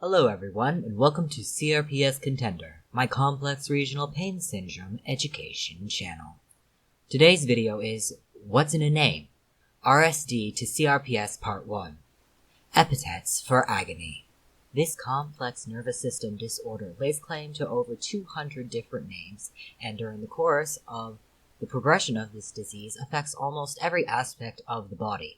Hello everyone, and welcome to CRPS Contender, my complex regional pain syndrome education channel. Today's video is What's in a Name? RSD to CRPS Part 1. Epithets for Agony. This complex nervous system disorder lays claim to over 200 different names, and during the course of the progression of this disease affects almost every aspect of the body.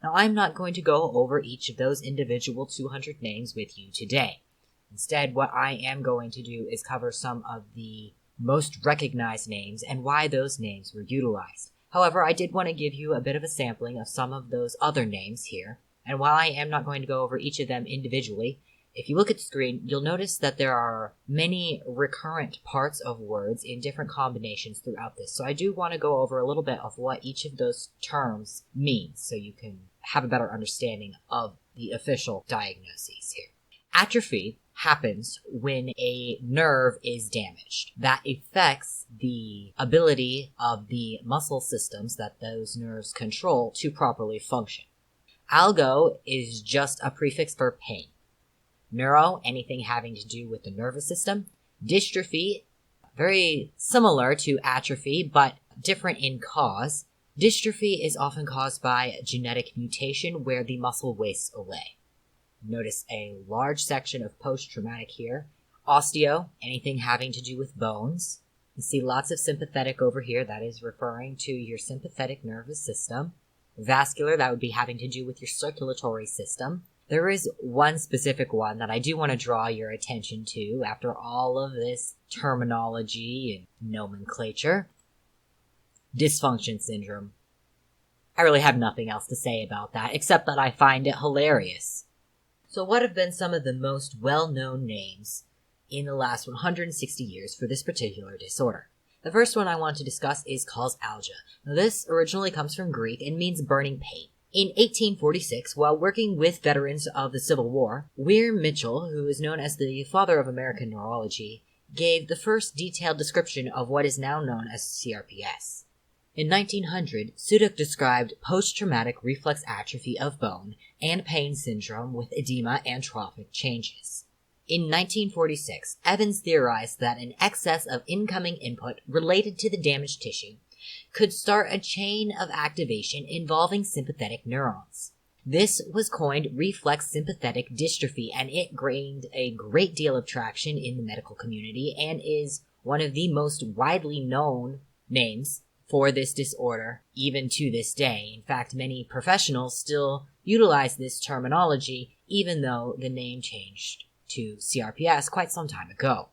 Now, I'm not going to go over each of those individual 200 names with you today. Instead, what I am going to do is cover some of the most recognized names and why those names were utilized. However, I did want to give you a bit of a sampling of some of those other names here, and while I am not going to go over each of them individually, if you look at the screen, you'll notice that there are many recurrent parts of words in different combinations throughout this. So I do want to go over a little bit of what each of those terms means so you can have a better understanding of the official diagnoses here. Atrophy happens when a nerve is damaged. That affects the ability of the muscle systems that those nerves control to properly function. Algo is just a prefix for pain. Neuro, anything having to do with the nervous system. Dystrophy, very similar to atrophy, but different in cause. Dystrophy is often caused by genetic mutation where the muscle wastes away. Notice a large section of post-traumatic here. Osteo, anything having to do with bones. You see lots of sympathetic over here. That is referring to your sympathetic nervous system. Vascular, that would be having to do with your circulatory system. There is one specific one that I do want to draw your attention to after all of this terminology and nomenclature. Dysfunction syndrome. I really have nothing else to say about that, except that I find it hilarious. So what have been some of the most well-known names in the last 160 years for this particular disorder? The first one I want to discuss is Causalgia. Now this originally comes from Greek and means burning pain. In 1846, while working with veterans of the Civil War, Weir Mitchell, who is known as the father of American neurology, gave the first detailed description of what is now known as CRPS. In 1900, Sudak described post-traumatic reflex atrophy of bone and pain syndrome with edema and trophic changes. In 1946, Evans theorized that an excess of incoming input related to the damaged tissue could start a chain of activation involving sympathetic neurons. This was coined reflex sympathetic dystrophy, and it gained a great deal of traction in the medical community and is one of the most widely known names for this disorder, even to this day. In fact, many professionals still utilize this terminology, even though the name changed to CRPS quite some time ago.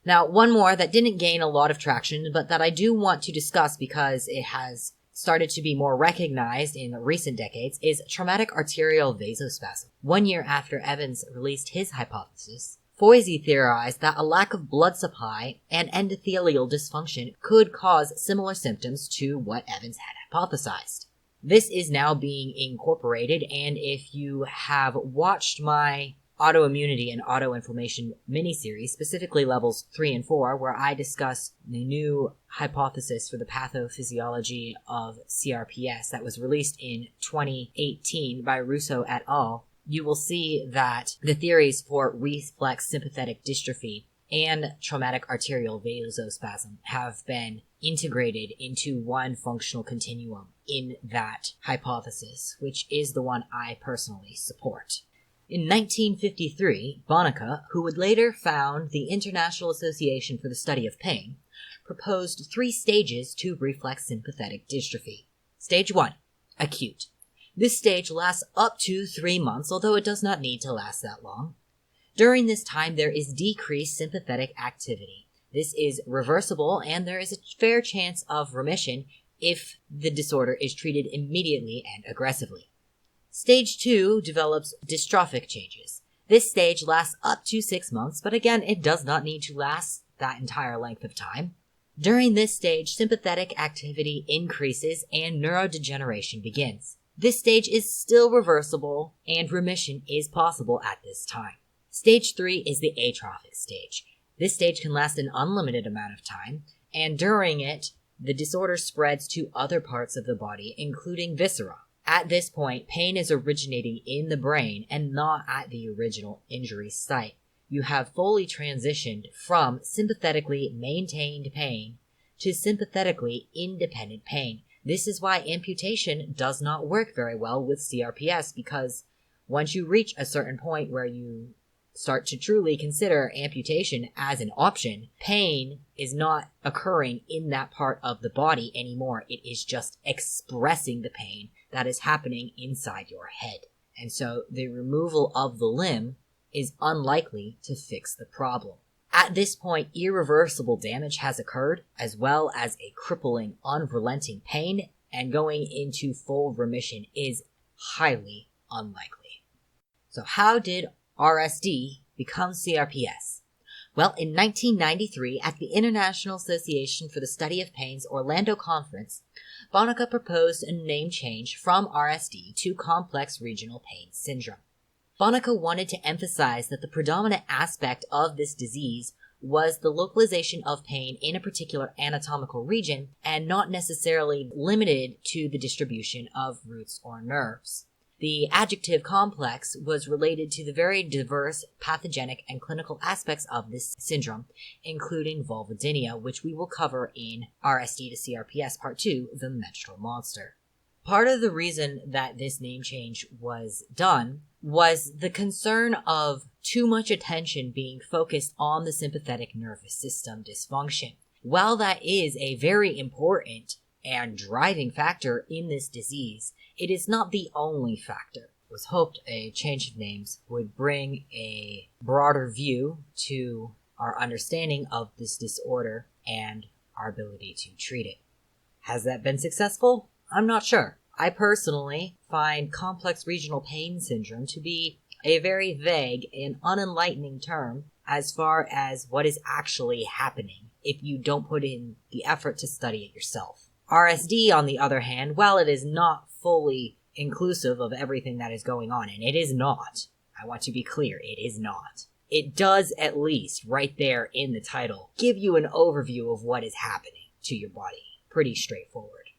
Now, one more that didn't gain a lot of traction, but that I do want to discuss because it has started to be more recognized in recent decades, is traumatic arterial vasospasm. 1 year after Evans released his hypothesis, Foisy theorized that a lack of blood supply and endothelial dysfunction could cause similar symptoms to what Evans had hypothesized. This is now being incorporated, and if you have watched my autoimmunity and autoinflammation miniseries, specifically levels 3 and 4, where I discuss the new hypothesis for the pathophysiology of CRPS that was released in 2018 by Russo et al., you will see that the theories for reflex sympathetic dystrophy and traumatic arterial vasospasm have been integrated into one functional continuum in that hypothesis, which is the one I personally support. In 1953, Bonica, who would later found the International Association for the Study of Pain, proposed 3 stages to reflex sympathetic dystrophy. Stage 1, acute. This stage lasts up to 3 months, although it does not need to last that long. During this time, there is decreased sympathetic activity. This is reversible, and there is a fair chance of remission if the disorder is treated immediately and aggressively. Stage 2 develops dystrophic changes. This stage lasts up to 6 months, but again, it does not need to last that entire length of time. During this stage, sympathetic activity increases and neurodegeneration begins. This stage is still reversible, and remission is possible at this time. Stage 3 is the atrophic stage. This stage can last an unlimited amount of time, and during it, the disorder spreads to other parts of the body, including viscera. At this point, pain is originating in the brain and not at the original injury site. You have fully transitioned from sympathetically maintained pain to sympathetically independent pain. This is why amputation does not work very well with CRPS, because once you reach a certain point where you start to truly consider amputation as an option, pain is not occurring in that part of the body anymore. It is just expressing the pain that is happening inside your head. And so the removal of the limb is unlikely to fix the problem. At this point, irreversible damage has occurred, as well as a crippling, unrelenting pain, and going into full remission is highly unlikely. So how did RSD become CRPS? Well, in 1993, at the International Association for the Study of Pain's Orlando Conference, Bonica proposed a name change from RSD to Complex Regional Pain Syndrome. Bonica wanted to emphasize that the predominant aspect of this disease was the localization of pain in a particular anatomical region and not necessarily limited to the distribution of roots or nerves. The adjective complex was related to the very diverse pathogenic and clinical aspects of this syndrome, including vulvodynia, which we will cover in RSD to CRPS Part 2, The Menstrual Monster. Part of the reason that this name change was done was the concern of too much attention being focused on the sympathetic nervous system dysfunction. While that is a very important and driving factor in this disease, it is not the only factor. It was hoped a change of names would bring a broader view to our understanding of this disorder and our ability to treat it. Has that been successful? I'm not sure. I personally find complex regional pain syndrome to be a very vague and unenlightening term as far as what is actually happening if you don't put in the effort to study it yourself. RSD, on the other hand, while it is not fully inclusive of everything that is going on, and it is not, I want to be clear, it is not, it does at least, right there in the title, give you an overview of what is happening to your body. Pretty straightforward.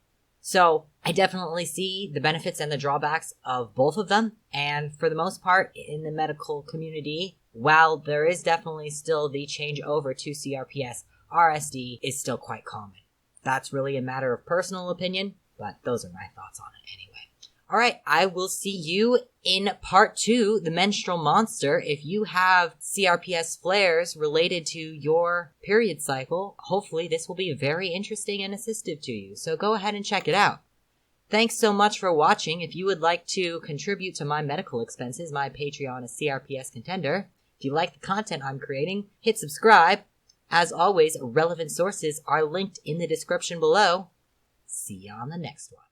So, I definitely see the benefits and the drawbacks of both of them, and for the most part, in the medical community, while there is definitely still the change over to CRPS, RSD is still quite common. That's really a matter of personal opinion, but those are my thoughts on it anyway. Alright, I will see you in Part 2, The Menstrual Monster. If you have CRPS flares related to your period cycle, hopefully this will be very interesting and assistive to you, so go ahead and check it out. Thanks so much for watching. If you would like to contribute to my medical expenses, my Patreon is CRPS Contender. If you like the content I'm creating, hit subscribe. As always, relevant sources are linked in the description below. See you on the next one.